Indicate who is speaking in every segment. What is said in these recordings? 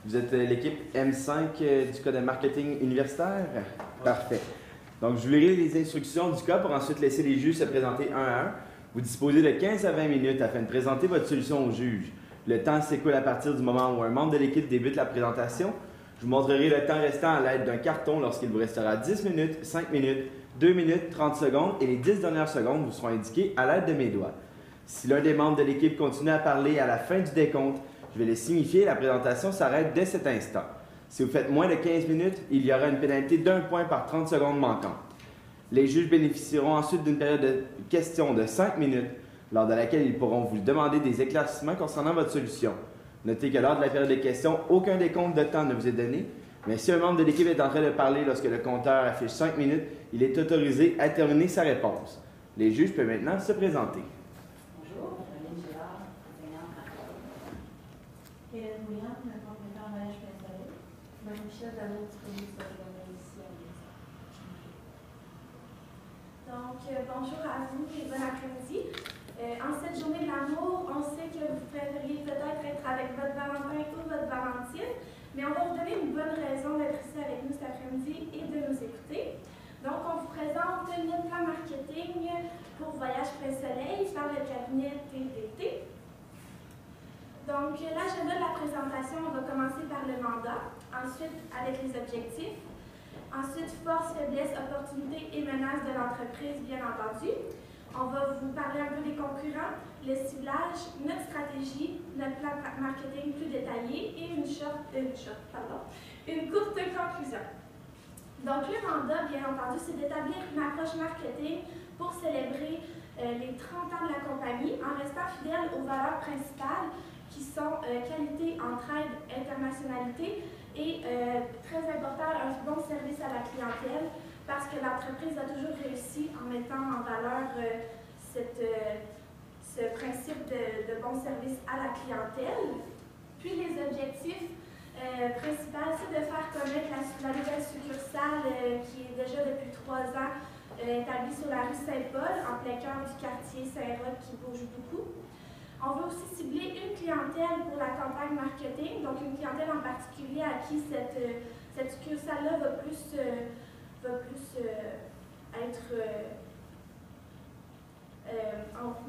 Speaker 1: Vous êtes l'équipe M5 du cas de marketing universitaire? Parfait. Donc, je vous lirai les instructions du cas pour ensuite laisser les juges se présenter un à un. Vous disposez de 15 à 20 minutes afin de présenter votre solution au juge. Le temps s'écoule à partir du moment où un membre de l'équipe débute la présentation. Je vous montrerai le temps restant à l'aide d'un carton lorsqu'il vous restera 10 minutes, 5 minutes, 2 minutes, 30 secondes et les 10 dernières secondes vous seront indiquées à l'aide de mes doigts. Si l'un des membres de l'équipe continue à parler à la fin du décompte, je vais les signifier et la présentation s'arrête dès cet instant. Si vous faites moins de 15 minutes, il y aura une pénalité d'1 point par 30 secondes manquantes. Les juges bénéficieront ensuite d'une période de questions de 5 minutes, lors de laquelle ils pourront vous demander des éclaircissements concernant votre solution. Notez que lors de la période de questions, aucun décompte de temps ne vous est donné, mais si un membre de l'équipe est en train de parler lorsque le compteur affiche 5 minutes, il est autorisé à terminer sa réponse. Les juges peuvent maintenant se présenter.
Speaker 2: Bonjour, Caroline Girard, enseignante en école. Hélène Bouillon, compétent en voyage personnel. Marie-Michel Dallot, disponible sur le ici à l'UNICEF.
Speaker 3: Donc, bonjour à vous et bon après-midi. En cette journée de l'amour, on sait que vous préfériez peut-être être avec votre Valentin ou votre Valentine, mais on va vous donner une bonne raison d'être ici avec nous cet après-midi et de nous écouter. Donc, on vous présente notre plan marketing pour Voyage Plein Soleil par le cabinet TDT. Donc, l'agenda de la présentation, on va commencer par le mandat, ensuite avec les objectifs, ensuite force, faiblesse, opportunités et menaces de l'entreprise, bien entendu. On va vous parler un peu des concurrents, le ciblage, notre stratégie, notre plan marketing plus détaillé et une courte conclusion. Donc, le mandat, bien entendu, c'est d'établir une approche marketing pour célébrer les 30 ans de la compagnie en restant fidèle aux valeurs principales qui sont qualité, entraide, internationalité et, très important, un bon service à la clientèle parce que l'entreprise a toujours réussi en mettant en valeur ce principe de bon service à la clientèle. Puis les objectifs principaux, c'est de faire connaître la nouvelle succursale qui est déjà depuis 3 ans établie sur la rue Saint-Paul, en plein cœur du quartier Saint-Roch qui bouge beaucoup. On veut aussi cibler une clientèle pour la campagne marketing, donc une clientèle en particulier à qui cette succursale-là va plus être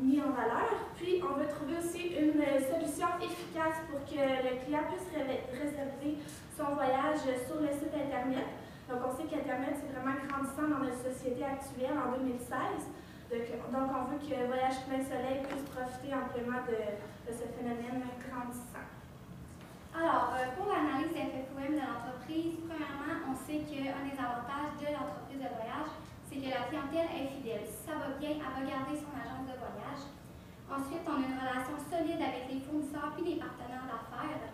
Speaker 3: mis en valeur. Puis, on veut trouver aussi une solution efficace pour que le client puisse réserver son voyage sur le site Internet. Donc, on sait qu'Internet, c'est vraiment grandissant dans notre société actuelle en 2016. Donc, on veut que Voyage Plein Soleil puisse profiter amplement de ce phénomène grandissant.
Speaker 4: Alors, pour l'analyse FFOM de l'entreprise, premièrement, on sait qu'un des avantages de l'entreprise de voyage, c'est que la clientèle est fidèle. Si ça va bien, elle va garder son agence de voyage. Ensuite, on a une relation solide avec les fournisseurs puis les partenaires d'affaires.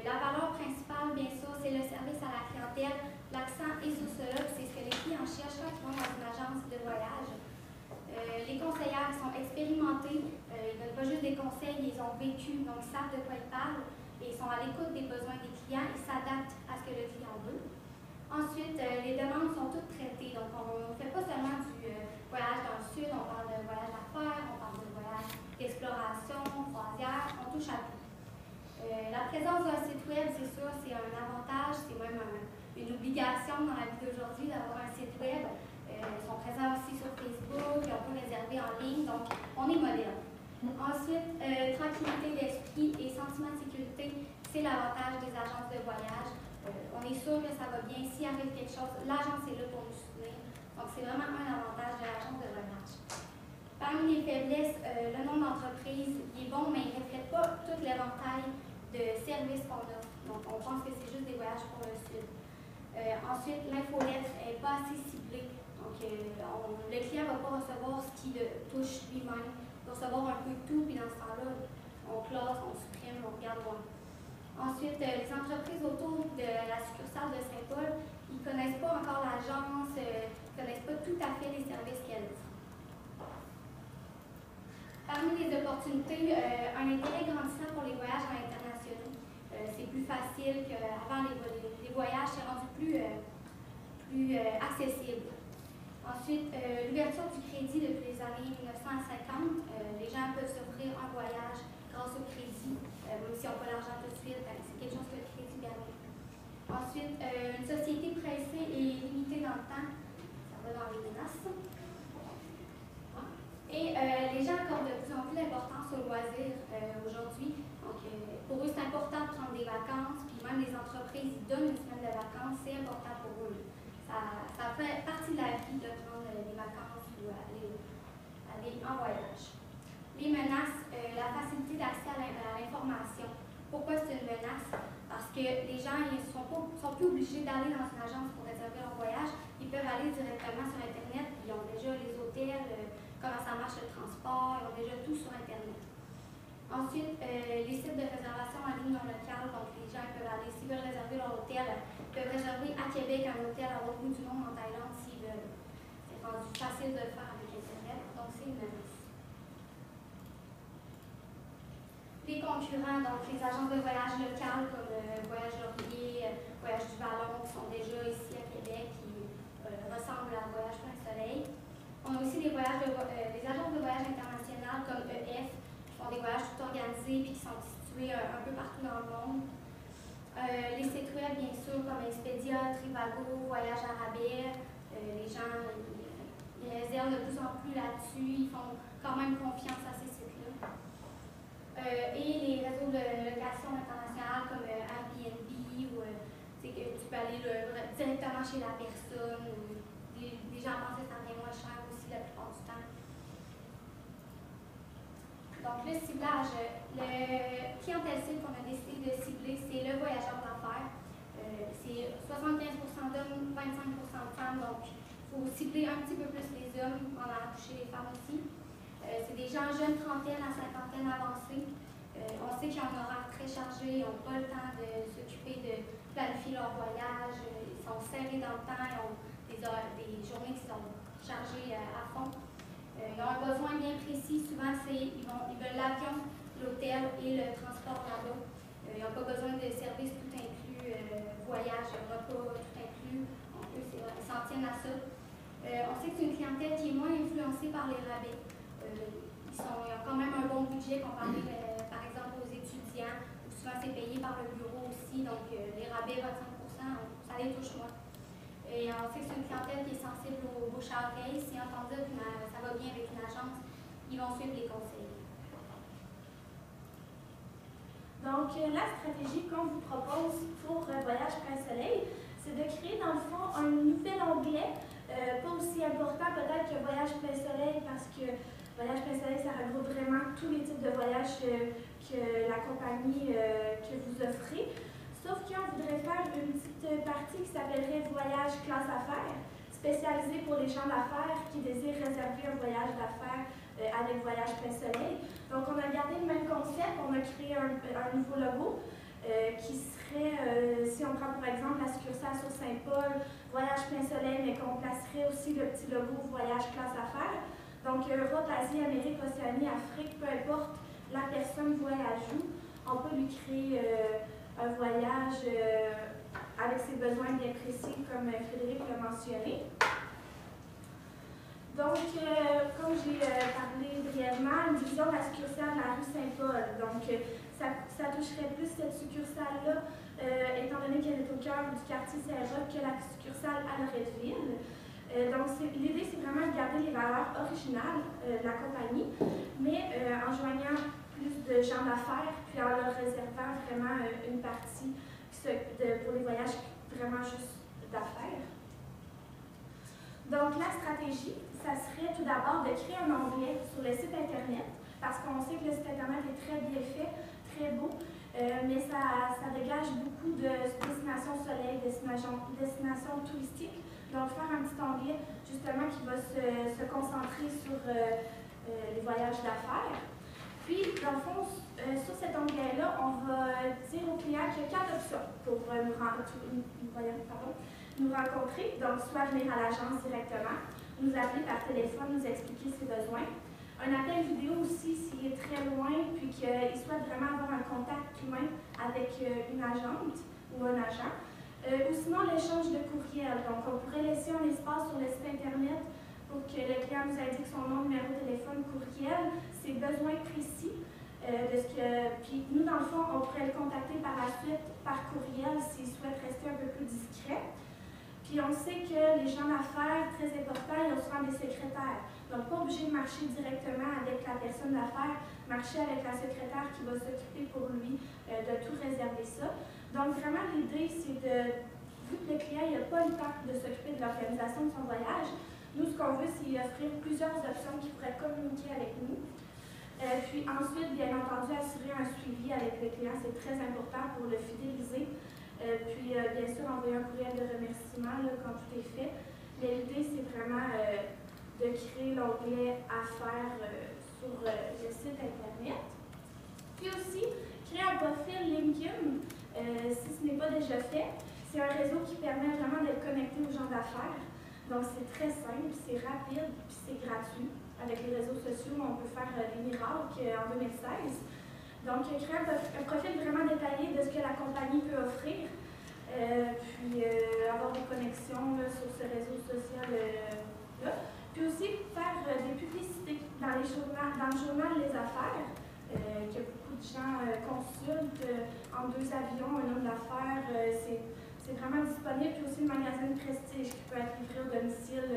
Speaker 4: La valeur principale, bien sûr, c'est le service à la clientèle. L'accent est sur cela, c'est ce que les clients cherchent quand ils vont dans une agence de voyage. Les conseillères sont expérimentées, ils ne donnent pas juste des conseils, ils ont vécu, donc ils savent de quoi ils parlent. Et ils sont à l'écoute des besoins des clients, ils s'adaptent à ce que le client veut. Ensuite, les demandes sont toutes traitées, donc on ne fait pas seulement du voyage dans le sud, on parle de voyage d'affaires, on parle de voyage d'exploration, croisière, on touche à tout. La présence d'un site web, c'est sûr, c'est un avantage, c'est même une obligation dans la vie d'aujourd'hui d'avoir un site web. Ils sont présents aussi sur Facebook, on peut réserver en ligne, donc on est moderne. Ensuite, tranquillité d'esprit et sentiment de sécurité, c'est l'avantage des agences de voyage. On est sûr que ça va bien. S'il arrive quelque chose, l'agence est là pour nous soutenir. Donc, c'est vraiment un avantage de l'agence de voyage. Parmi les faiblesses, le nom d'entreprise est bon, mais il ne reflète pas tout l'éventail de services qu'on offre. Donc, on pense que c'est juste des voyages pour le sud. Ensuite, l'infolettre n'est pas assez ciblée. Donc, le client ne va pas recevoir ce qui le touche lui-même. Il va recevoir un peu de tout, puis dans ce temps-là, on classe, on supprime, on regarde loin. Ensuite, les entreprises autour de la succursale de Saint-Paul, ils ne connaissent pas encore l'agence, ils ne connaissent pas tout à fait les services qu'elle offre. Parmi les opportunités, un intérêt grandissant pour les voyages internationaux. C'est plus facile qu'avant les voyages, c'est rendu plus accessible. Ensuite, l'ouverture du crédit depuis les années 1950. Les gens peuvent s'offrir un voyage grâce au crédit, même s'ils n'ont pas l'argent tout de suite. C'est quelque chose que le pense aux loisirs aujourd'hui. Donc, pour eux, c'est important de prendre des vacances, puis même les entreprises donnent une semaine de vacances, c'est important pour eux. Ça fait partie de la vie de prendre des vacances ou aller en voyage. Les menaces, la facilité d'accès à l'information. Pourquoi c'est une menace? Parce que les gens ne sont plus obligés d'aller dans une agence pour réserver leur voyage. Ils peuvent aller directement sur Internet. Ils ont déjà les hôtels, comment ça marche le transport, ils ont déjà tout sur Internet. Ensuite, les sites de réservation en ligne non locale. Donc, les gens peuvent aller, s'ils veulent réserver leur hôtel, ils peuvent réserver à Québec un hôtel à l'autre bout du monde en Thaïlande s'ils veulent. C'est rendu facile de le faire avec Internet, donc c'est une menace. Les concurrents, donc les agences de voyage locales comme Voyage Laurier, Voyage du Vallon, qui sont déjà ici à Québec, qui ressemblent à Voyage Plein Soleil. On a aussi des agences de voyage internationales comme EF, qui font des voyages tout organisés et qui sont situés un peu partout dans le monde. Les sites web, bien sûr, comme Expedia, Trivago, Voyage Arabais, les gens ils réservent de plus en plus là-dessus, ils font quand même confiance à ces sites-là. Et les réseaux de location internationale comme Airbnb, où c'est que tu peux aller directement chez la personne, ou des gens pensent que ça vient moins cher aussi la plupart du temps. Donc le ciblage, le clientèle cible qu'on a décidé de cibler, c'est le voyageur d'affaires. C'est 75% d'hommes, 25% de femmes, donc il faut cibler un petit peu plus les hommes, on a touché les femmes aussi. C'est des gens jeunes, trentaine à cinquantaine avancée. On sait qu'ils ont un horaire très chargé, ils n'ont pas le temps de s'occuper de planifier leur voyage, ils sont serrés dans le temps, ils ont des journées qui sont chargées à fond. Ils ont un besoin bien précis, souvent ils veulent l'avion, l'hôtel et le transport là-bas. Ils n'ont pas besoin de services tout inclus, voyage, repas, tout inclus. Donc eux, ils s'en tiennent à ça. On sait que c'est une clientèle qui est moins influencée par les rabais. Ils ont quand même un bon budget comparé, par exemple, aux étudiants, où souvent c'est payé par le bureau aussi, donc les rabais 25%, ça les touche moins. Et on sait que c'est une clientèle qui est sensible aux bouche à oreille. Si on entend dire que ça va bien avec une agence, ils vont suivre les conseils.
Speaker 3: Donc, la stratégie qu'on vous propose pour Voyage Plein Soleil, c'est de créer dans le fond un nouvel onglet, pas aussi important peut-être que Voyage Plein Soleil, parce que Voyage Plein Soleil, ça regroupe vraiment tous les types de voyages que la compagnie que vous offrez. Sauf qu'on voudrait faire une petite partie qui s'appellerait Voyage Classe Affaires, spécialisée pour les gens d'affaires qui désirent réserver un voyage d'affaires avec Voyage Plein Soleil. Donc, on a gardé le même concept, on a créé un nouveau logo qui serait, si on prend par exemple la succursale sur Saint-Paul, Voyage Plein Soleil, mais qu'on placerait aussi le petit logo Voyage Classe Affaires. Donc, Europe, Asie, Amérique, Océanie, Afrique, peu importe la personne voyage où, on peut lui créer un voyage avec ses besoins bien précis, comme Frédéric l'a mentionné. Donc, comme j'ai parlé brièvement, une division de la succursale de la rue Saint-Paul. Donc, ça toucherait plus cette succursale-là, étant donné qu'elle est au cœur du quartier Saint-Roch, que la succursale à Loretteville. Donc, l'idée, c'est vraiment de garder les valeurs originales de la compagnie, mais en joignant plus de gens d'affaires, puis en leur réservant vraiment une partie pour les voyages vraiment juste d'affaires. Donc, la stratégie, ça serait tout d'abord de créer un onglet sur le site Internet, parce qu'on sait que le site Internet est très bien fait, très beau, mais ça dégage beaucoup de destinations soleil, destinations touristiques. Donc, faire un petit onglet, justement, qui va se concentrer sur les voyages d'affaires. Puis, dans le fond, sur cet onglet-là, on va dire aux clients qu'il y a 4 options pour nous rencontrer. Donc, soit venir à l'agence directement, nous appeler par téléphone, nous expliquer ses besoins. Un appel vidéo aussi, s'il est très loin, puis qu'il souhaite vraiment avoir un contact humain avec une agente ou un agent. Ou sinon, l'échange de courriel. Donc, on pourrait laisser un espace sur le site Internet pour que le client nous indique son nom, numéro de téléphone, courriel, ses besoins précis. Puis nous, dans le fond, on pourrait le contacter par la suite par courriel s'il souhaite rester un peu plus discret. Puis on sait que les gens d'affaires, très important, ils ont souvent des secrétaires. Donc, pas obligé de marcher directement avec la personne d'affaires, marcher avec la secrétaire qui va s'occuper pour lui de tout réserver ça. Donc, vraiment, l'idée, c'est de, vu que le client n'a pas le temps de s'occuper de l'organisation de son voyage, nous, ce qu'on veut, c'est offrir plusieurs options qui pourraient communiquer avec nous. Puis ensuite, bien entendu, assurer un suivi avec le client, c'est très important pour le fidéliser. Puis, bien sûr, envoyer un courriel de remerciement là, quand tout est fait. Mais l'idée, c'est vraiment de créer l'onglet Affaires sur le site Internet. Puis aussi, créer un profil LinkedIn, si ce n'est pas déjà fait. C'est un réseau qui permet vraiment d'être connecté aux gens d'affaires. Donc, c'est très simple, c'est rapide, puis c'est gratuit. Avec les réseaux sociaux, on peut faire des miracles en 2016. Donc, créer un profil vraiment détaillé de ce que la compagnie peut offrir, puis avoir des connexions là, sur ce réseau social-là. Puis aussi, faire des publicités dans le journal Les Affaires, que beaucoup de gens consultent en 2 avions, un homme d'affaires. C'est vraiment disponible. Puis aussi le magazine Prestige qui peut être livré au domicile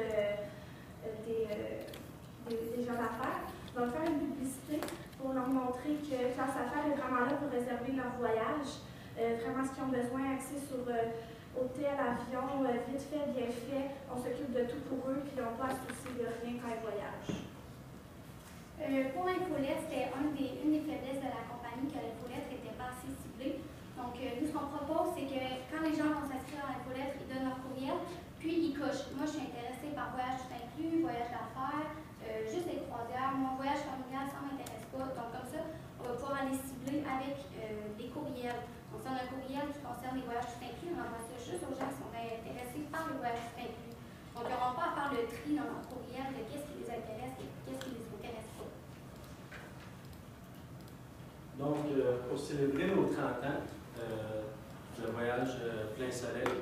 Speaker 3: des gens d'affaires. Donc, faire une publicité pour leur montrer que Classe Affaires est vraiment là pour réserver leur voyage. Vraiment, ce qu'ils ont besoin, axé sur hôtel, avion, vite fait, bien fait. On s'occupe de tout pour eux, puis ils n'ont pas à se soucier de rien quand ils voyagent.
Speaker 4: Pour l'infolette, c'était une des faiblesses de la compagnie, que l'infolette n'était pas assez ciblée. Donc, nous, ce qu'on propose, c'est que quand les gens vont s'inscrire à l'infolette, ils donnent leur courriel, puis ils cochent. Moi, je suis intéressée par voyage tout inclus, voyage d'affaires, juste les croisières. Mon voyage familial, ça ne m'intéresse pas. Donc, comme ça, on va pouvoir aller cibler avec des courriels. Donc, si on a un courriel qui concerne les voyages tout inclus, on envoie ça juste aux gens qui sont intéressés par les voyages tout inclus. Donc, ils n'auront pas à faire le tri dans leur courriel de qu'est-ce qui les intéresse et qu'est-ce qui ne les intéresse pas.
Speaker 5: Donc, pour célébrer nos 30 ans de voyage plein soleil,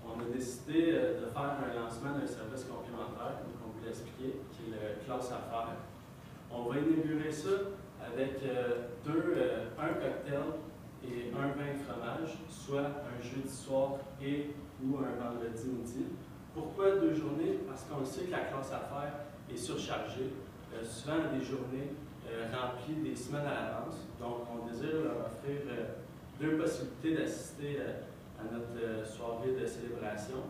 Speaker 5: on a décidé de faire un lancement d'un service complémentaire, comme on vous l'a expliqué, qui est le Classe Affaires. On va inaugurer ça avec un cocktail et un vin de fromage, soit un jeudi soir ou un vendredi midi. Pourquoi 2 journées? Parce qu'on sait que la Classe Affaires est surchargée, souvent des journées remplies des semaines à l'avance. Donc, on désire leur offrir 2 possibilités d'assister à notre soirée de célébration.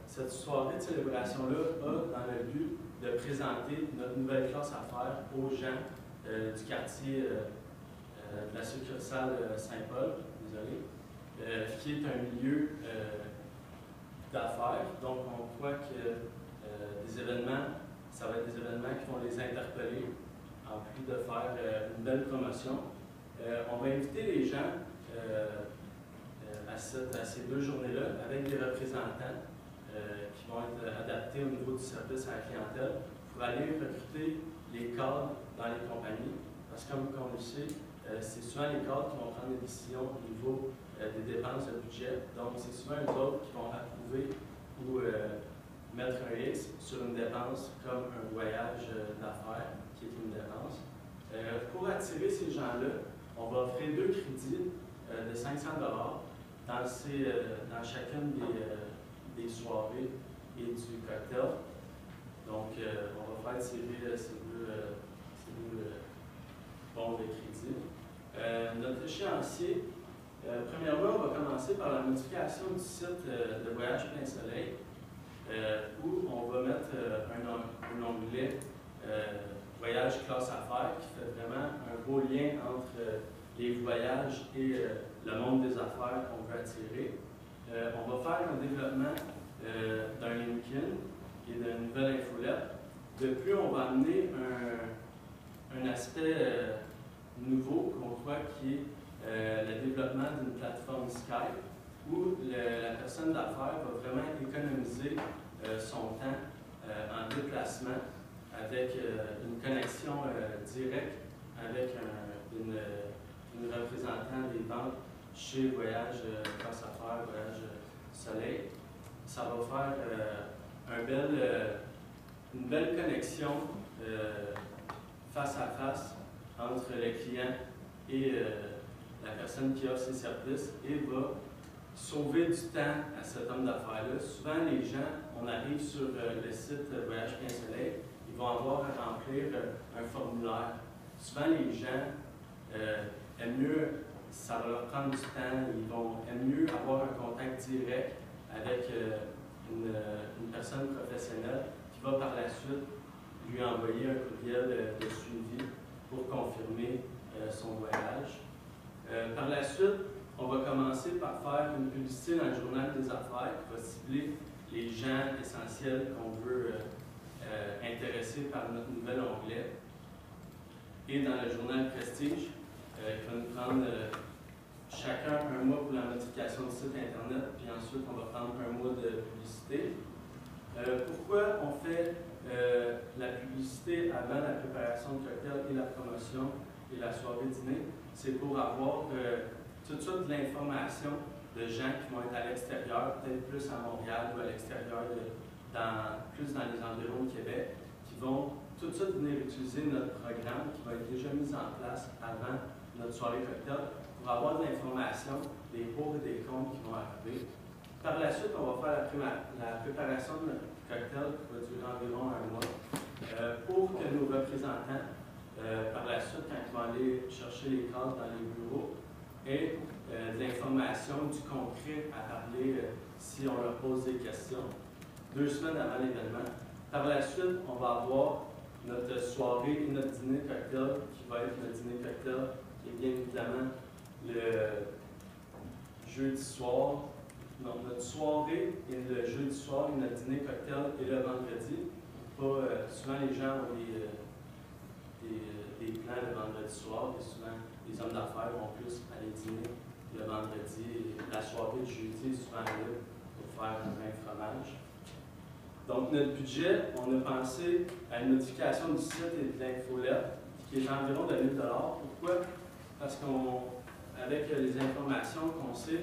Speaker 5: Cette soirée de célébration-là a dans le but de présenter notre nouvelle Classe Affaires aux gens du quartier de la succursale Saint-Paul, qui est un milieu d'affaires. Donc, on croit que des événements, ça va être des événements qui vont les interpeller, en plus de faire une belle promotion. On va inviter les gens à ces 2 journées-là avec des représentants qui vont être adaptés au niveau du service à la clientèle pour aller recruter les cadres dans les compagnies. Parce que comme on le sait, c'est souvent les cadres qui vont prendre des décisions au niveau des dépenses de budget. Donc, c'est souvent eux autres qui vont approuver ou mettre un X sur une dépense comme un voyage d'affaires, qui est une dépense. Pour attirer ces gens-là, on va offrir 2 crédits de 500 $ dans chacune des soirées et du cocktail. Donc, on va faire tirer ces deux bons de crédit. Notre échéancier, premièrement, on va commencer par la modification du site de Voyage Plein Soleil, où on va mettre un onglet Voyage Classe Affaires qui fait vraiment un beau lien entre les voyages et le monde des affaires qu'on veut attirer. On va faire un développement d'un LinkedIn et d'une nouvelle infolette. De plus, on va amener un aspect nouveau qu'on croit qui est le développement d'une plateforme Skype où la personne d'affaires va vraiment économiser son temps en déplacement avec une connexion directe avec une représentant des ventes chez Voyage Classe Affaires, Voyage Soleil. Ça va faire une belle connexion face à face entre le client et la personne qui offre ses services et va sauver du temps à cet homme d'affaires-là. Souvent, les gens, on arrive sur le site Voyage Plein Soleil, ils vont avoir à remplir un formulaire. Souvent, les gens aiment mieux, ça va leur prendre du temps, aiment mieux avoir un contact direct avec une personne professionnelle qui va par la suite lui envoyer un courriel de suivi pour confirmer son voyage. Par la suite, on va commencer par faire une publicité dans le journal des affaires qui va cibler les gens essentiels qu'on veut intéresser par notre nouvel onglet. Et dans le journal Prestige, qui va nous prendre chacun un mois pour la modification du site Internet, puis ensuite on va prendre un mois de publicité. Pourquoi on fait la publicité avant la préparation de cocktail et la promotion et la soirée dîner? C'est pour avoir tout de suite de l'information de gens qui vont être à l'extérieur, peut-être plus à Montréal ou à l'extérieur, plus dans les environs de Québec, qui vont tout de suite venir utiliser notre programme qui va être déjà mis en place avant notre soirée cocktail pour avoir de l'information, des pour et des contre qui vont arriver. Par la suite, on va faire la préparation de notre cocktail qui va durer environ un mois pour que nos représentants, par la suite, quand ils vont aller chercher les cadres dans les bureaux, aient de l'information, du concret à parler si on leur pose des questions 2 semaines avant l'événement. Par la suite, on va avoir notre soirée et notre dîner cocktail qui va être notre dîner cocktail qui est bien évidemment le jeudi soir. Donc, notre soirée et le jeudi soir et notre dîner cocktail est le vendredi. Souvent, les gens ont des plans le vendredi soir et souvent, les hommes d'affaires vont plus aller dîner le vendredi. La soirée du jeudi est souvent là pour faire un vin fromage. Donc, notre budget, on a pensé à une modification du site et de l'infolette qui est environ de 1 000 $. Pourquoi? Parce qu'avec les informations qu'on sait,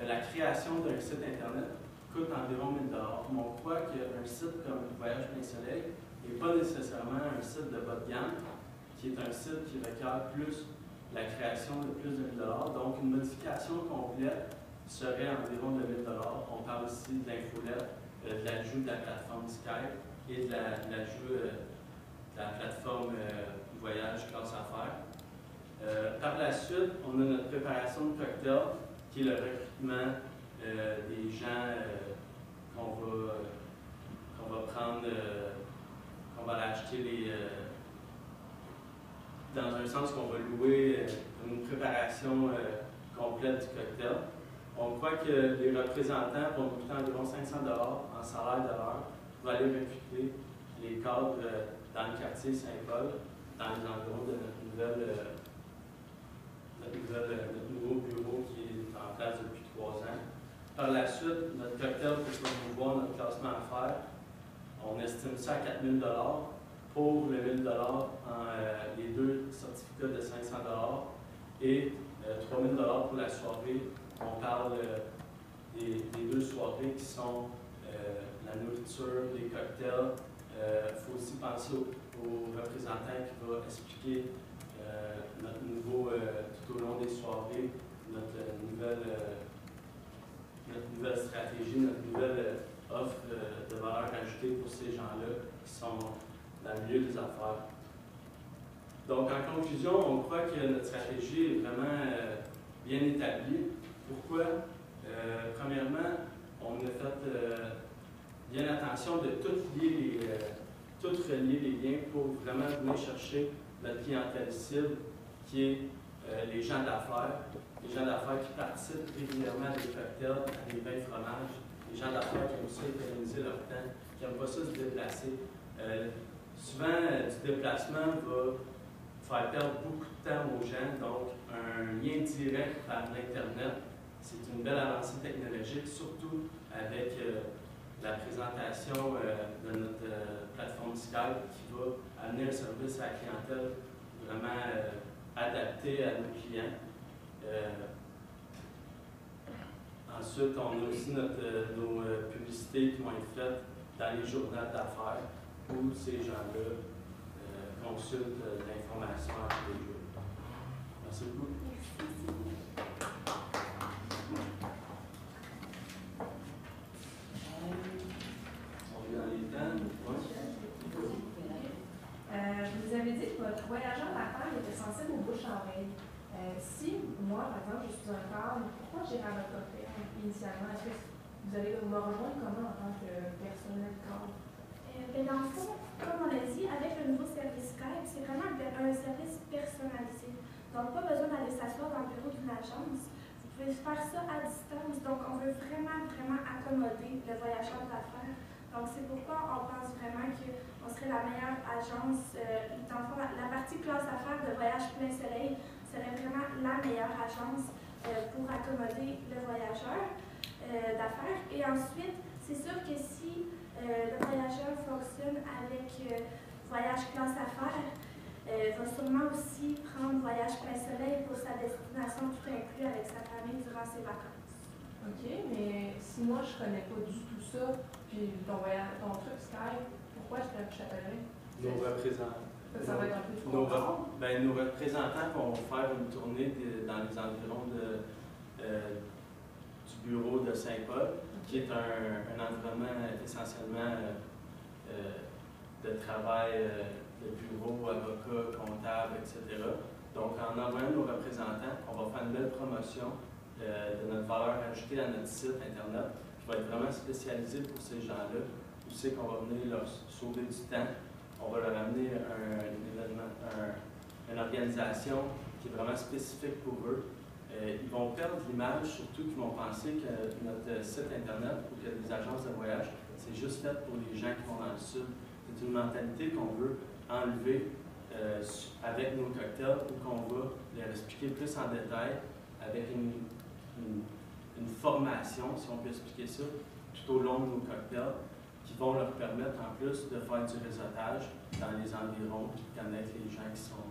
Speaker 5: la création d'un site Internet coûte environ 1 000 $. Mais on croit qu'un site comme Voyage Plein Soleil n'est pas nécessairement un site de bas de gamme, qui est un site qui requiert plus la création de plus de 1 000 $. Donc, une modification complète serait environ de 1 000 $. On parle ici de l'infolette, de l'ajout de la plateforme Skype et de l'ajout de la plateforme Voyage Classe Affaires. Par la suite, on a notre préparation de cocktail, qui est le recrutement des gens qu'on va prendre, qu'on va aller acheter dans un sens qu'on va louer une préparation complète du cocktail. On croit que les représentants vont coûter environ 500 $ en salaire de l'heure pour aller recruter les cadres dans le quartier Saint-Paul, dans les environs de notre nouveau bureau qui est en place depuis 3 ans. Par la suite, notre cocktail pour promouvoir notre classement à faire, on estime ça à 4 000 $. Pour le 1 000 $, les 2 certificats de 500 $ et 3 000 $ pour la soirée. On parle des 2 soirées qui sont la nourriture, les cocktails. Il faut aussi penser aux représentants qui vont expliquer notre nouveau, tout au long des soirées, notre nouvelle stratégie, notre nouvelle offre de valeur ajoutée pour ces gens-là qui sont dans le milieu des affaires. Donc, en conclusion, on croit que notre stratégie est vraiment bien établie. Pourquoi? Premièrement, on a fait bien attention de tout relier les liens pour vraiment venir chercher notre clientèle cible, qui est les gens d'affaires. Les gens d'affaires qui participent régulièrement à des cocktails, à des vins fromages. Les gens d'affaires qui aiment ça économiser leur temps, qui n'aiment pas ça se déplacer. Souvent, du déplacement va faire perdre beaucoup de temps aux gens, donc un lien direct par l'Internet, c'est une belle avancée technologique, surtout avec la présentation de notre plateforme Skype qui va amener un service à la clientèle vraiment adapté à nos clients. Ensuite, on a aussi nos publicités qui vont être faites dans les journaux d'affaires où ces gens-là consultent l'information à tous les jours. Merci beaucoup.
Speaker 2: Notre voyageur d'affaires était sensible aux bouches à oreille. Si moi, par exemple, je suis un cadre, pourquoi j'irai à votre cocktail initialement? Est-ce que vous allez me rejoindre comment en tant que personnel cadre?
Speaker 3: Dans le fond, comme on l'a dit, avec le nouveau service Skype, c'est vraiment un service personnalisé. Donc, pas besoin d'aller s'asseoir dans le bureau d'une agence. Vous pouvez faire ça à distance. Donc, on veut vraiment, vraiment accommoder le voyageur d'affaires. Donc, c'est pourquoi on pense vraiment qu'on serait la meilleure agence. Dans le fond, la partie classe affaires de Voyage Plein Soleil serait vraiment la meilleure agence pour accommoder le voyageur d'affaires. Et ensuite, c'est sûr que si le voyageur fonctionne avec Voyage Classe Affaires, va sûrement aussi prendre Voyage Plein Soleil pour sa destination tout inclus avec sa famille durant ses vacances.
Speaker 2: OK, mais si moi je connais pas du tout ça, puis ton truc Skype, pourquoi je t'appellerais?
Speaker 5: Nos représentants.
Speaker 2: Ça va être un peu trop tard.
Speaker 5: Nos représentants vont faire une tournée dans les environs du bureau de Saint-Paul, qui est un environnement essentiellement de travail de bureau, avocat, comptable, etc. Donc, en envoyant nos représentants, on va faire une belle promotion de notre valeur ajoutée à notre site Internet, qui va être vraiment spécialisé pour ces gens-là. Où c'est qu'on va venir leur sauver du temps. On va leur amener une organisation qui est vraiment spécifique pour eux. Ils vont perdre l'image, surtout qu'ils vont penser que notre site Internet ou que les agences de voyage, c'est juste fait pour les gens qui vont dans le sud. C'est une mentalité qu'on veut enlever avec nos cocktails ou qu'on va leur expliquer plus en détail avec une formation, si on peut expliquer ça, tout au long de nos cocktails, qui vont leur permettre en plus de faire du réseautage dans les environs, connaître les gens qui sont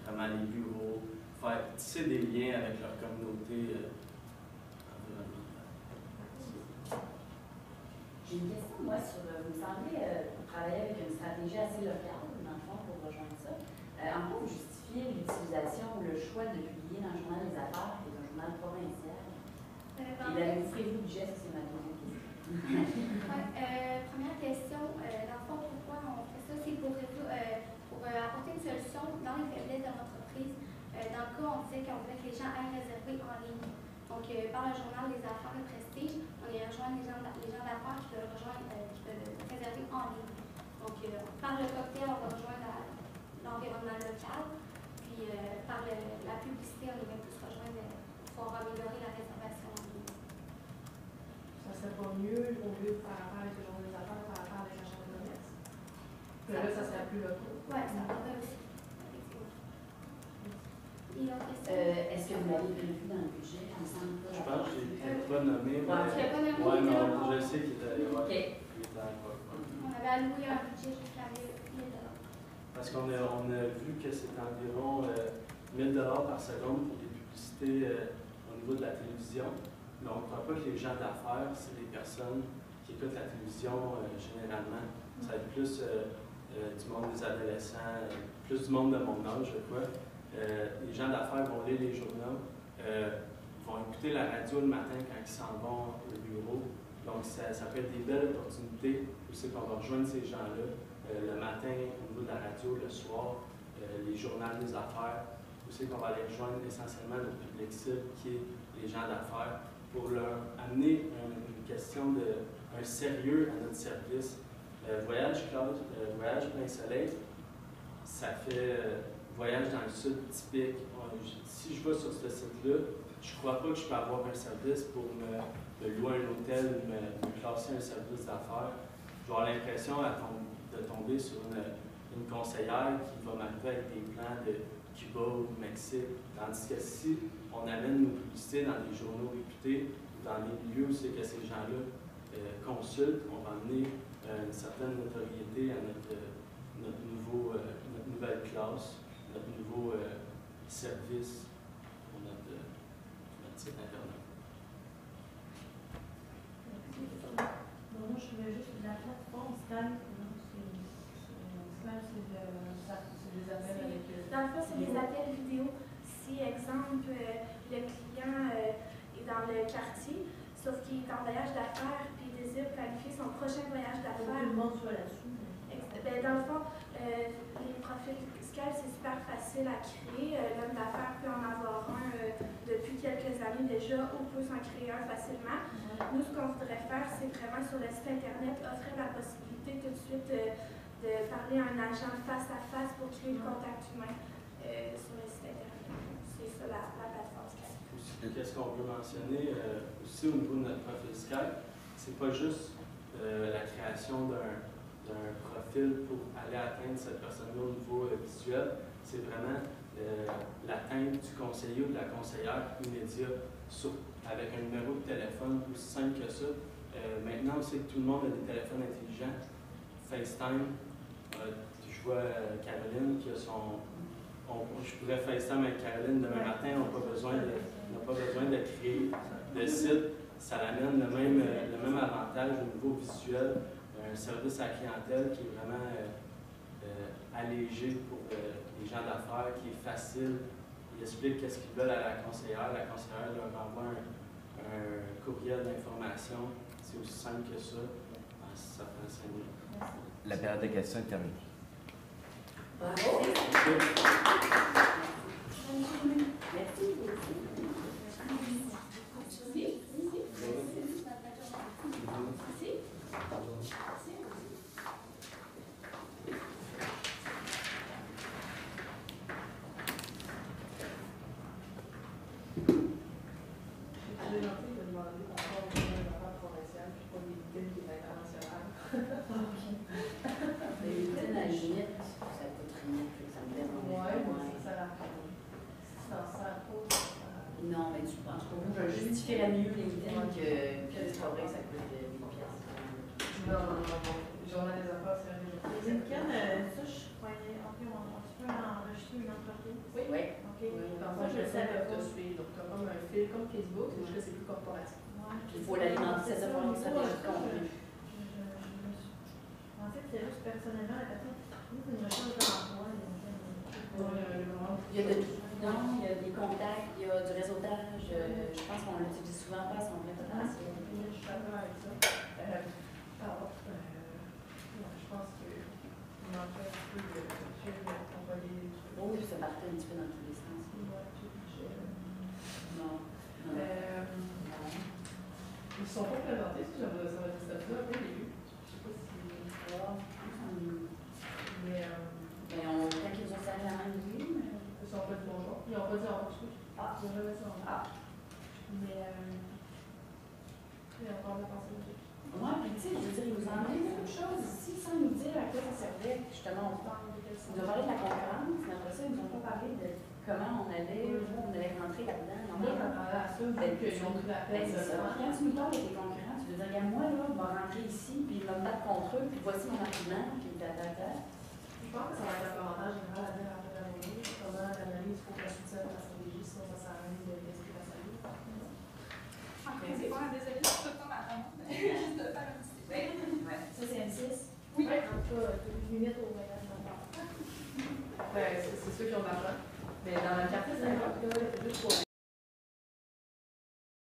Speaker 5: vraiment les bureaux, faire tisser des liens avec leur communauté environnementale.
Speaker 6: J'ai une question, moi, sur, vous me semblez travailler avec une stratégie assez locale, dans le fond, pour rejoindre ça. En quoi vous justifiez l'utilisation ou le choix de publier dans le Journal des Affaires, qui est un journal provincial? Et l'avez-vous prévu du geste, c'est ma deuxième question.
Speaker 4: Première question, dans le fond, pourquoi on fait ça? C'est pour apporter une solution dans les faiblesses de l'entreprise. Dans le cas, on disait qu'on voulait que les gens aillent réserver en ligne. Donc, par le journal des affaires de prestige, on y rejoint les gens d'affaires qui peuvent réserver en ligne. Donc, par le cocktail, on va rejoindre l'environnement local. Puis, par la publicité, on va tous rejoindre pour améliorer la réservation en ligne.
Speaker 2: Ça serait pas mieux, au lieu de faire affaire avec le journal des affaires, faire affaire avec la chambre de commerce? Que là, ça serait plus local.
Speaker 4: Oui, ça pourrait aussi.
Speaker 6: Est-ce que vous l'avez prévu dans le budget ensemble?
Speaker 5: Je pense que je n'ai pas nommé.
Speaker 4: Tu l'as pas nommé?
Speaker 5: Oui, non, je sais qu'il était
Speaker 6: OK.
Speaker 4: On avait alloué un budget jusqu'à 1 000 $.
Speaker 5: Parce qu'on a vu que c'est environ 1 000 $ par seconde pour les publicités au niveau de la télévision. Mais on ne croit pas que les gens d'affaires, c'est des personnes qui écoutent la télévision généralement. Ça va être plus du monde des adolescents, plus du monde de mon âge, je crois. Les gens d'affaires vont lire les journaux, vont écouter la radio le matin quand ils s'en vont au bureau. Donc, ça peut être des belles opportunités où c'est qu'on va rejoindre ces gens-là le matin au niveau de la radio, le soir, les journaux des affaires, où c'est qu'on va aller rejoindre essentiellement le public cible qui est les gens d'affaires pour leur amener une question un sérieux à notre service. Voyage Plein Soleil, ça fait voyage dans le sud typique. Si je vais sur ce site-là, je ne crois pas que je peux avoir un service pour me louer un hôtel ou me classer un service d'affaires. Je vais avoir l'impression de tomber sur une conseillère qui va m'arriver avec des plans de Cuba ou du Mexique. Tandis que si on amène nos publicités dans des journaux réputés, dans les milieux où c'est que ces gens-là consultent, on va amener une certaine notoriété à notre nouvelle classe, notre nouveau service pour notre site Internet.
Speaker 2: Moi, je voulais juste la plateforme Skype. C'est des appels avec.
Speaker 3: Dans le fond, c'est des appels vidéo. Si, exemple, le client est dans le quartier, sauf qu'il est en voyage d'affaires puis il désire planifier son prochain voyage d'affaires.
Speaker 2: Tout le monde soit là-dessus.
Speaker 3: Dans le fond, les profils fiscal, c'est super facile à créer. L'homme d'affaires peut en avoir un depuis quelques années déjà ou peut s'en créer un facilement. Nous, ce qu'on voudrait faire, c'est vraiment sur le site Internet offrir la possibilité tout de suite de parler à un agent face à face pour créer le contact humain sur le site Internet. C'est ça la plateforme Skype.
Speaker 5: Qu'est-ce qu'on peut mentionner aussi au niveau de notre profil Skype, c'est pas juste la création d'un profil pour aller atteindre cette personne-là au niveau visuel, c'est vraiment l'atteinte du conseiller ou de la conseillère immédiat avec un numéro de téléphone aussi simple que ça. Maintenant, on sait que tout le monde a des téléphones intelligents. FaceTime, je vois Caroline qui a son... je pourrais FaceTime avec Caroline demain matin, on n'a pas besoin de créer de site. Ça amène le même avantage au niveau visuel, un service à la clientèle qui est vraiment allégé pour les gens d'affaires, qui est facile. Ils expliquent qu'est-ce qu'ils veulent à la conseillère leur envoie un courriel d'information. C'est aussi simple que ça. Ça prend 5 minutes.
Speaker 1: La période de questions est terminée.
Speaker 6: Bravo! Merci. Non, mais tu penses que je justifierais mieux LinkedIn que c'est pas vrai que ça coûte 1000 piastres.
Speaker 2: Non. Journal des affaires, c'est un LinkedIn, ça, je croyais. Ok, tu peux enregistrer une entreprise?
Speaker 6: Oui.
Speaker 2: Ok.
Speaker 7: Dans ça, je le sais de suivre. Donc, tu as comme un fil comme Facebook, c'est juste que c'est plus corporatif.
Speaker 6: Il faut l'alimenter, ça pour une stratégie de contenu.
Speaker 2: Je pensais que c'était juste personnellement la personne. Nous, c'est une recherche d'emploi.
Speaker 6: Il y a de tout. Non, il y a des contacts, il y a du réseautage. Je pense qu'on l'utilise souvent pas à son plein potentiel.
Speaker 2: Je suis d'accord avec ça. Je pense qu'il manquait un peu de culture d'envoyer des trucs.
Speaker 6: Oui, ça partait un petit peu dans tous les sens. Non.
Speaker 7: Ils ne sont pas présentés, ça va être ça au début. Je ne sais pas si. Mais
Speaker 6: quand ils ont servi la main, oui, mais...
Speaker 7: Ils n'ont pas dit bonjour. Ils n'ont pas dit au revoir.
Speaker 6: Ah.
Speaker 7: Ils n'ont jamais dit au revoir. Mais il y a encore de la pensée.
Speaker 6: Moi, puis tu sais, je veux dire, ils nous ont emmené beaucoup de choses ici sans nous dire à quoi ça servait. Justement, ils nous ont parlé de la concurrence, mais après ça, ils nous ont pas parlé de comment on allait rentrer là-dedans.
Speaker 7: Moi, je m'attendais à ça, vu qu'ils ont pris la peine.
Speaker 6: C'est ça. Quand tu nous parles de tes concurrents, tu veux dire, regarde, moi, là, je vais rentrer ici, puis je vais me battre contre eux, puis voici mon argument, puis tata.
Speaker 7: Je pense que ça va être un commentaire général à dire à la journée. Comment l'analyse, il faut que la soutienne la stratégie, sinon ça sert à rien de l'esprit de la salut.
Speaker 8: C'est pas un désolé, je peux pas m'attendre. Juste de faire un petit.
Speaker 6: Oui. Ça, c'est un 6.
Speaker 8: Oui.
Speaker 2: En tout cas, une minute au voyage.
Speaker 7: C'est ceux qui ont de l'argent. Mais dans la carte 50, là,